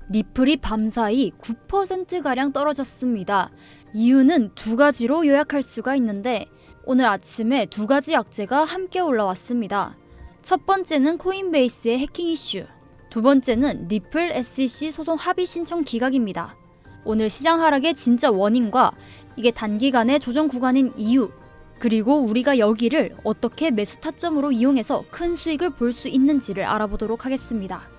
리플이 밤사이 9%가량 떨어졌습니다. 이유는 두 가지로 요약할 수가 있는데 오늘 아침에 두 가지 악재가 함께 올라왔습니다. 첫 번째는 코인베이스의 해킹 이슈, 두 번째는 리플 SEC 소송 합의 신청 기각입니다. 오늘 시장 하락의 진짜 원인과 이게 단기간의 조정 구간인 이유, 그리고 우리가 여기를 어떻게 매수 타점으로 이용해서 큰 수익을 볼 수 있는지를 알아보도록 하겠습니다.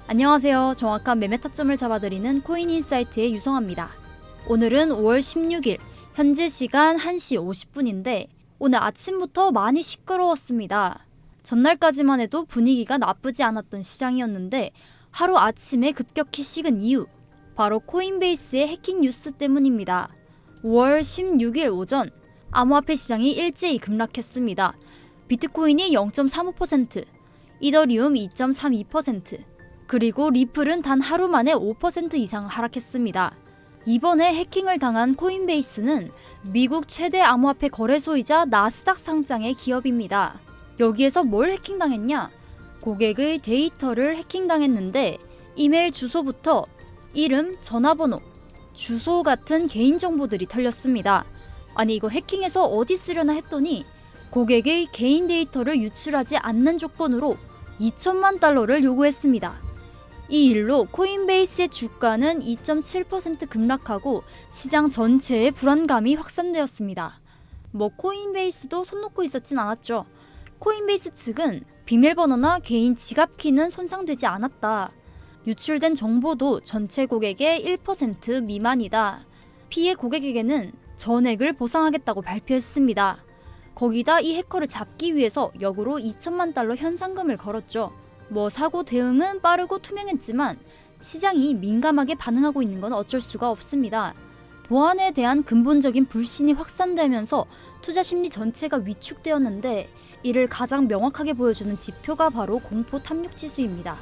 안녕하세요. 정확한 매매 타점을 잡아드리는 코인인사이트의 유성아입니다. 오늘은 5월 16일, 현재 시간 1시 50분인데 오늘 아침부터 많이 시끄러웠습니다. 전날까지만 해도 분위기가 나쁘지 않았던 시장이었는데 하루 아침에 급격히 식은 이유, 바로 코인베이스의 해킹 뉴스 때문입니다. 5월 16일 오전, 암호화폐 시장이 일제히 급락했습니다. 비트코인이 0.35%, 이더리움 2.32%, 그리고 리플은 단 하루 만에 5% 이상 하락했습니다. 이번에 해킹을 당한 코인베이스는 미국 최대 암호화폐 거래소이자 나스닥 상장의 기업입니다. 여기에서 뭘 해킹당했냐? 고객의 데이터를 해킹당했는데 이메일 주소부터 이름, 전화번호, 주소 같은 개인정보들이 털렸습니다. 아니 이거 해킹해서 어디 쓰려나 했더니 고객의 개인 데이터를 유출하지 않는 조건으로 2천만 달러를 요구했습니다. 이 일로 코인베이스의 주가는 2.7% 급락하고 시장 전체에 불안감이 확산되었습니다. 코인베이스도 손 놓고 있었진 않았죠. 코인베이스 측은 비밀번호나 개인 지갑키는 손상되지 않았다. 유출된 정보도 전체 고객의 1% 미만이다. 피해 고객에게는 전액을 보상하겠다고 발표했습니다. 거기다 이 해커를 잡기 위해서 역으로 2천만 달러 현상금을 걸었죠. 사고 대응은 빠르고 투명했지만 시장이 민감하게 반응하고 있는 건 어쩔 수가 없습니다. 보안에 대한 근본적인 불신이 확산되면서 투자 심리 전체가 위축되었는데 이를 가장 명확하게 보여주는 지표가 바로 공포 탐욕 지수입니다.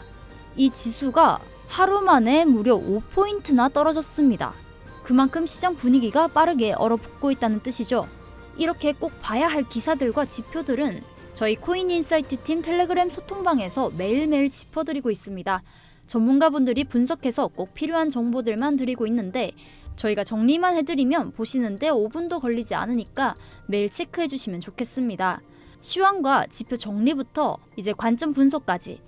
이 지수가 하루 만에 무려 5포인트나 떨어졌습니다. 그만큼 시장 분위기가 빠르게 얼어붙고 있다는 뜻이죠. 이렇게 꼭 봐야 할 기사들과 지표들은 저희 코인인사이트 팀 텔레그램 소통방에서 매일매일 짚어드리고 있습니다. 전문가분들이 분석해서 꼭 필요한 정보들만 드리고 있는데 저희가 정리만 해드리면 보시는데 5분도 걸리지 않으니까 매일 체크해주시면 좋겠습니다. 시황과 지표 정리부터 이제 관점 분석까지,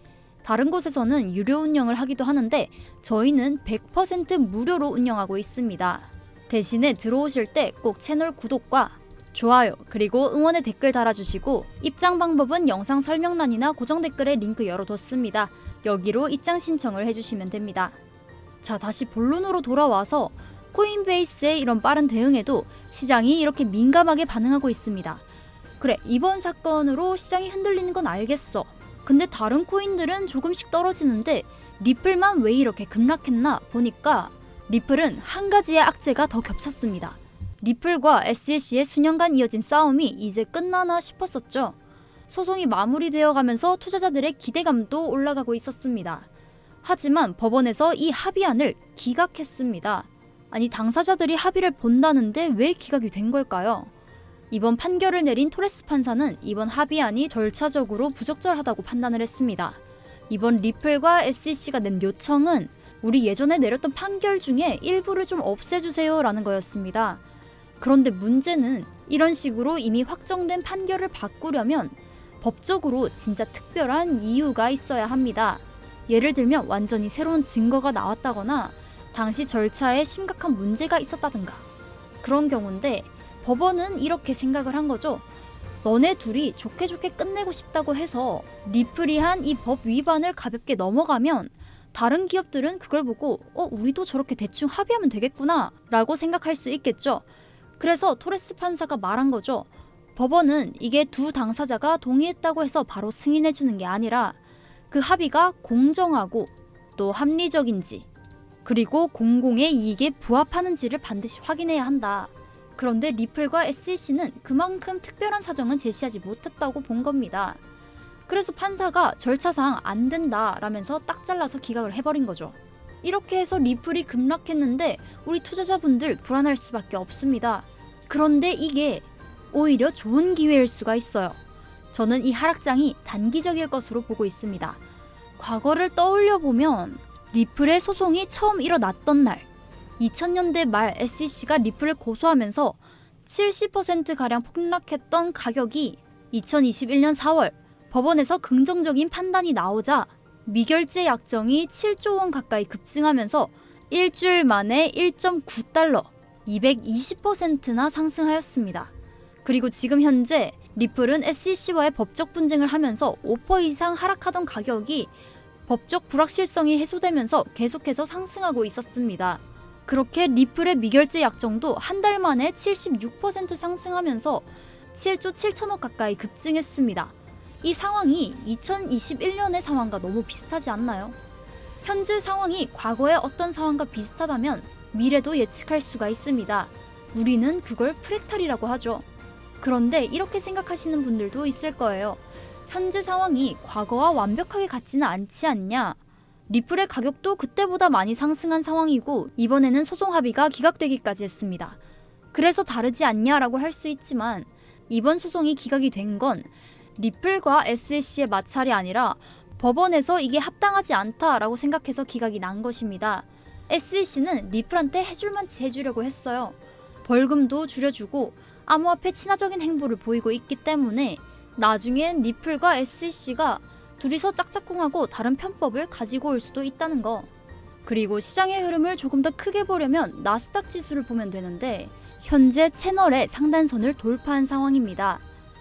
다른 곳에서는 유료 운영을 하기도 하는데 저희는 100% 무료로 운영하고 있습니다. 대신에 들어오실 때 꼭 채널 구독과 좋아요 그리고 응원의 댓글 달아주시고 입장 방법은 영상 설명란이나 고정 댓글에 링크 열어뒀습니다. 여기로 입장 신청을 해주시면 됩니다. 자, 다시 본론으로 돌아와서 코인베이스의 이런 빠른 대응에도 시장이 이렇게 민감하게 반응하고 있습니다. 그래, 이번 사건으로 시장이 흔들리는 건 알겠어. 근데 다른 코인들은 조금씩 떨어지는데 리플만 왜 이렇게 급락했나 보니까 리플은 한 가지의 악재가 더 겹쳤습니다. 리플과 SEC의 수년간 이어진 싸움이 이제 끝나나 싶었었죠. 소송이 마무리되어 가면서 투자자들의 기대감도 올라가고 있었습니다. 하지만 법원에서 이 합의안을 기각했습니다. 아니 당사자들이 합의를 본다는데 왜 기각이 된 걸까요? 이번 판결을 내린 토레스 판사는 이번 합의안이 절차적으로 부적절하다고 판단을 했습니다. 이번 리플과 SEC가 낸 요청은 우리 예전에 내렸던 판결 중에 일부를 좀 없애주세요 라는 거였습니다. 그런데 문제는 이런 식으로 이미 확정된 판결을 바꾸려면 법적으로 진짜 특별한 이유가 있어야 합니다. 예를 들면 완전히 새로운 증거가 나왔다거나 당시 절차에 심각한 문제가 있었다든가 그런 경우인데 법원은 이렇게 생각을 한 거죠. 너네 둘이 좋게 끝내고 싶다고 해서 리플이 한 이 법 위반을 가볍게 넘어가면 다른 기업들은 그걸 보고 우리도 저렇게 대충 합의하면 되겠구나 라고 생각할 수 있겠죠. 그래서 토레스 판사가 말한 거죠. 법원은 이게 두 당사자가 동의했다고 해서 바로 승인해주는 게 아니라 그 합의가 공정하고 또 합리적인지 그리고 공공의 이익에 부합하는지를 반드시 확인해야 한다. 그런데 리플과 SEC는 그만큼 특별한 사정은 제시하지 못했다고 본 겁니다. 그래서 판사가 절차상 안 된다라면서 딱 잘라서 기각을 해버린 거죠. 이렇게 해서 리플이 급락했는데 우리 투자자분들 불안할 수밖에 없습니다. 그런데 이게 오히려 좋은 기회일 수가 있어요. 저는 이 하락장이 단기적일 것으로 보고 있습니다. 과거를 떠올려 보면 리플의 소송이 처음 일어났던 날 2000년대 말 SEC가 리플을 고소하면서 70%가량 폭락했던 가격이 2021년 4월 법원에서 긍정적인 판단이 나오자 미결제 약정이 7조 원 가까이 급증하면서 일주일 만에 1.9달러, 220%나 상승하였습니다. 그리고 지금 현재 리플은 SEC와의 법적 분쟁을 하면서 5% 이상 하락하던 가격이 법적 불확실성이 해소되면서 계속해서 상승하고 있었습니다. 그렇게 리플의 미결제 약정도 한 달 만에 76% 상승하면서 7조 7천억 가까이 급증했습니다. 이 상황이 2021년의 상황과 너무 비슷하지 않나요? 현재 상황이 과거의 어떤 상황과 비슷하다면 미래도 예측할 수가 있습니다. 우리는 그걸 프랙탈이라고 하죠. 그런데 이렇게 생각하시는 분들도 있을 거예요. 현재 상황이 과거와 완벽하게 같지는 않지 않냐? 리플의 가격도 그때보다 많이 상승한 상황이고 이번에는 소송 합의가 기각되기까지 했습니다. 그래서 다르지 않냐라고 할 수 있지만 이번 소송이 기각이 된 건 리플과 SEC의 마찰이 아니라 법원에서 이게 합당하지 않다라고 생각해서 기각이 난 것입니다. SEC는 리플한테 해줄 만치 해주려고 했어요. 벌금도 줄여주고 암호화폐 친화적인 행보를 보이고 있기 때문에 나중엔 리플과 SEC가 둘이서 짝짝꿍하고 다른 편법을 가지고 올 수도 있다는 거. 그리고 시장의 흐름을 조금 더 크게 보려면 나스닥 지수를 보면 되는데 현재 채널의 상단선을 돌파한 상황입니다.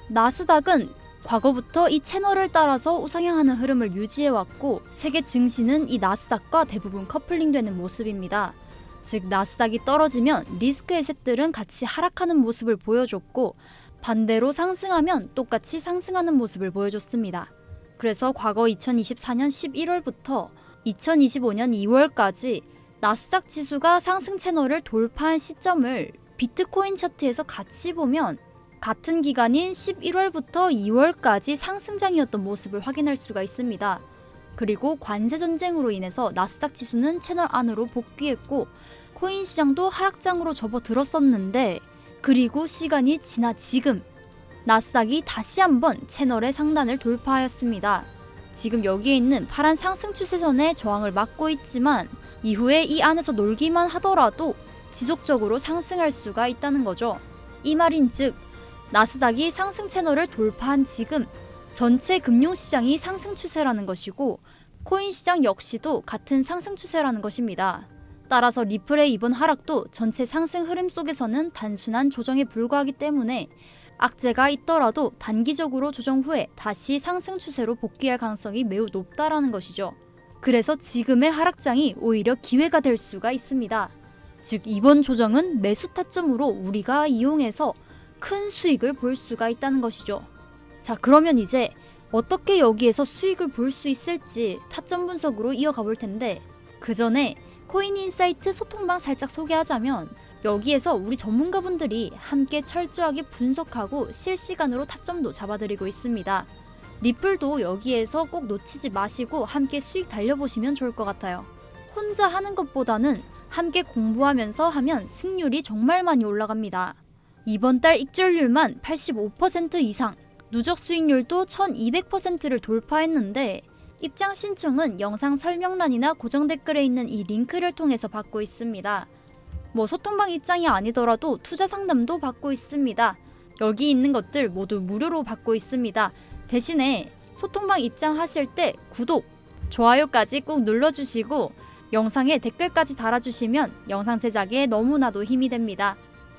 나스닥은 과거부터 이 채널을 따라서 우상향하는 흐름을 유지해왔고 세계 증시는 이 나스닥과 대부분 커플링되는 모습입니다. 즉 나스닥이 떨어지면 리스크 에셋들은 같이 하락하는 모습을 보여줬고 반대로 상승하면 똑같이 상승하는 모습을 보여줬습니다. 그래서 과거 2024년 11월부터 2025년 2월까지 나스닥 지수가 상승 채널을 돌파한 시점을 비트코인 차트에서 같이 보면 같은 기간인 11월부터 2월까지 상승장이었던 모습을 확인할 수가 있습니다. 그리고 관세 전쟁으로 인해서 나스닥 지수는 채널 안으로 복귀했고 코인 시장도 하락장으로 접어들었었는데 그리고 시간이 지나 지금 나스닥이 다시 한번 채널의 상단을 돌파하였습니다. 지금 여기에 있는 파란 상승 추세선의 저항을 막고 있지만 이후에 이 안에서 놀기만 하더라도 지속적으로 상승할 수가 있다는 거죠. 이 말인즉 나스닥이 상승 채널을 돌파한 지금 전체 금융시장이 상승 추세라는 것이고 코인 시장 역시도 같은 상승 추세라는 것입니다. 따라서 리플의 이번 하락도 전체 상승 흐름 속에서는 단순한 조정에 불과하기 때문에 악재가 있더라도 단기적으로 조정 후에 다시 상승 추세로 복귀할 가능성이 매우 높다라는 것이죠. 그래서 지금의 하락장이 오히려 기회가 될 수가 있습니다. 즉 이번 조정은 매수 타점으로 우리가 이용해서 큰 수익을 볼 수가 있다는 것이죠. 자, 그러면 이제 어떻게 여기에서 수익을 볼 수 있을지 타점 분석으로 이어가 볼 텐데 그 전에 코인인사이트 소통방 살짝 소개하자면 여기에서 우리 전문가분들이 함께 철저하게 분석하고 실시간으로 타점도 잡아드리고 있습니다. 리플도 여기에서 꼭 놓치지 마시고 함께 수익 달려보시면 좋을 것 같아요. 혼자 하는 것보다는 함께 공부하면서 하면 승률이 정말 많이 올라갑니다. 이번 달 익절률만 85% 이상, 누적 수익률도 1200%를 돌파했는데 입장 신청은 영상 설명란이나 고정 댓글에 있는 이 링크를 통해서 받고 있습니다. 소통방 입장이 아니더라도 투자 상담도 받고 있습니다. 여기 있는 것들 모두 무료로 받고 있습니다. 대신에 소통방 입장하실 때 구독, 좋아요까지 꼭 눌러주시고 영상에 댓글까지 달아주시면 영상 제작에 너무나도 힘이 됩니다.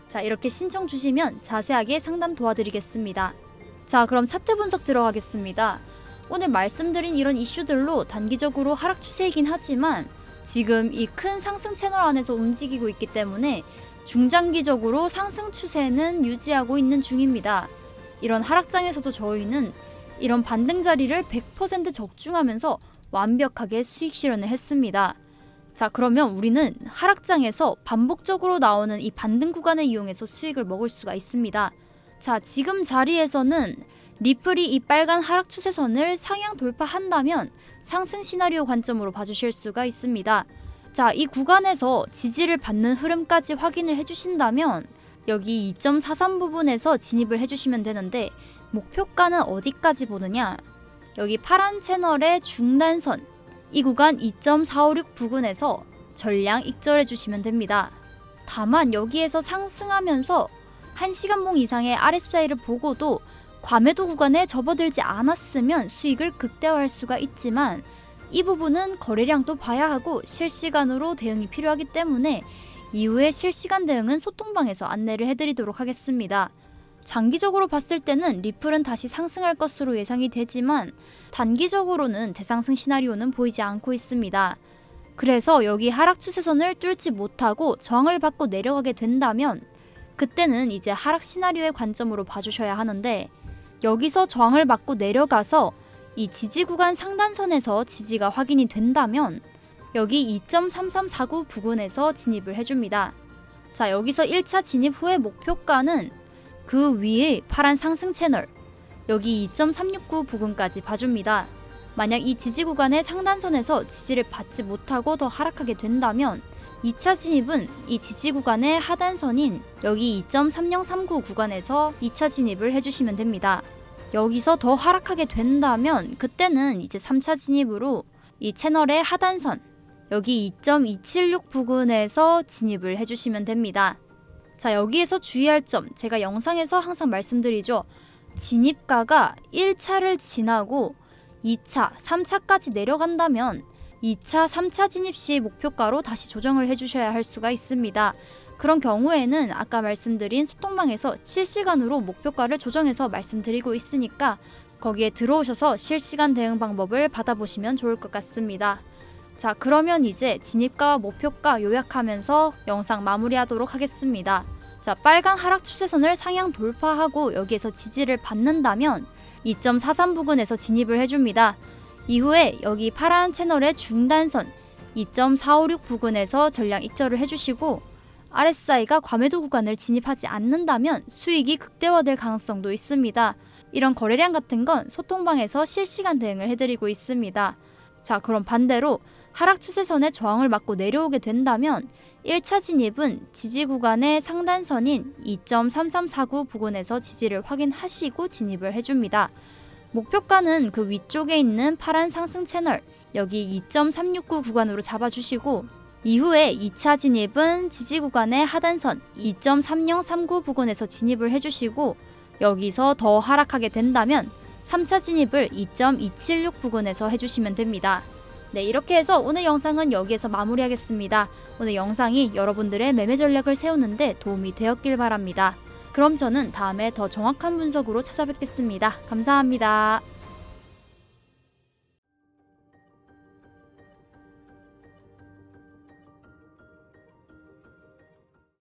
자, 이렇게 신청 주시면 자세하게 상담 도와드리겠습니다. 자, 그럼 차트 분석 들어가겠습니다. 오늘 말씀드린 이런 이슈들로 단기적으로 하락 추세이긴 하지만 지금 이 큰 상승 채널 안에서 움직이고 있기 때문에 중장기적으로 상승 추세는 유지하고 있는 중입니다. 이런 하락장에서도 저희는 이런 반등 자리를 100% 적중하면서 완벽하게 수익 실현을 했습니다. 자, 그러면 우리는 하락장에서 반복적으로 나오는 이 반등 구간을 이용해서 수익을 먹을 수가 있습니다. 자, 지금 자리에서는 리플이 이 빨간 하락 추세선을 상향 돌파한다면 상승 시나리오 관점으로 봐주실 수가 있습니다. 자, 이 구간에서 지지를 받는 흐름까지 확인을 해주신다면 여기 2.43 부분에서 진입을 해주시면 되는데 목표가는 어디까지 보느냐? 여기 파란 채널의 중단선 이 구간 2.456 부근에서 전량 익절해 주시면 됩니다. 다만 여기에서 상승하면서 1시간봉 이상의 RSI를 보고도 과매도 구간에 접어들지 않았으면 수익을 극대화할 수가 있지만 이 부분은 거래량도 봐야 하고 실시간으로 대응이 필요하기 때문에 이후에 실시간 대응은 소통방에서 안내를 해드리도록 하겠습니다. 장기적으로 봤을 때는 리플은 다시 상승할 것으로 예상이 되지만 단기적으로는 대상승 시나리오는 보이지 않고 있습니다. 그래서 여기 하락 추세선을 뚫지 못하고 저항을 받고 내려가게 된다면 그때는 이제 하락 시나리오의 관점으로 봐주셔야 하는데 여기서 저항을 받고 내려가서 이 지지 구간 상단선에서 지지가 확인이 된다면 여기 2.3349 부근에서 진입을 해줍니다. 자, 여기서 1차 진입 후의 목표가는 그 위에 파란 상승 채널 여기 2.369 부근까지 봐줍니다. 만약 이 지지 구간의 상단선에서 지지를 받지 못하고 더 하락하게 된다면 2차 진입은 이 지지 구간의 하단선인 여기 2.3039 구간에서 2차 진입을 해주시면 됩니다. 여기서 더 하락하게 된다면 그때는 이제 3차 진입으로 이 채널의 하단선 여기 2.276 부근에서 진입을 해주시면 됩니다. 자, 여기에서 주의할 점 제가 영상에서 항상 말씀드리죠. 진입가가 1차를 지나고 2차, 3차까지 내려간다면 2차, 3차 진입 시 목표가로 다시 조정을 해주셔야 할 수가 있습니다. 그런 경우에는 아까 말씀드린 소통방에서 실시간으로 목표가를 조정해서 말씀드리고 있으니까 거기에 들어오셔서 실시간 대응 방법을 받아보시면 좋을 것 같습니다. 자, 그러면 이제 진입가와 목표가 요약하면서 영상 마무리하도록 하겠습니다. 자, 빨간 하락 추세선을 상향 돌파하고 여기에서 지지를 받는다면 2.43 부근에서 진입을 해줍니다. 이후에 여기 파란 채널의 중단선 2.456 부근에서 전량 익절을 해주시고 RSI가 과매도 구간을 진입하지 않는다면 수익이 극대화될 가능성도 있습니다. 이런 거래량 같은 건 소통방에서 실시간 대응을 해드리고 있습니다. 자, 그럼 반대로 하락 추세선의 저항을 맞고 내려오게 된다면 1차 진입은 지지 구간의 상단선인 2.3349 부근에서 지지를 확인하시고 진입을 해줍니다. 목표가는 그 위쪽에 있는 파란 상승 채널 여기 2.369 구간으로 잡아주시고 이후에 2차 진입은 지지 구간의 하단선 2.3039 부근에서 진입을 해주시고 여기서 더 하락하게 된다면 3차 진입을 2.276 부근에서 해주시면 됩니다. 네, 이렇게 해서 오늘 영상은 여기에서 마무리하겠습니다. 오늘 영상이 여러분들의 매매 전략을 세우는데 도움이 되었길 바랍니다. 그럼 저는 다음에 더 정확한 분석으로 찾아뵙겠습니다. 감사합니다.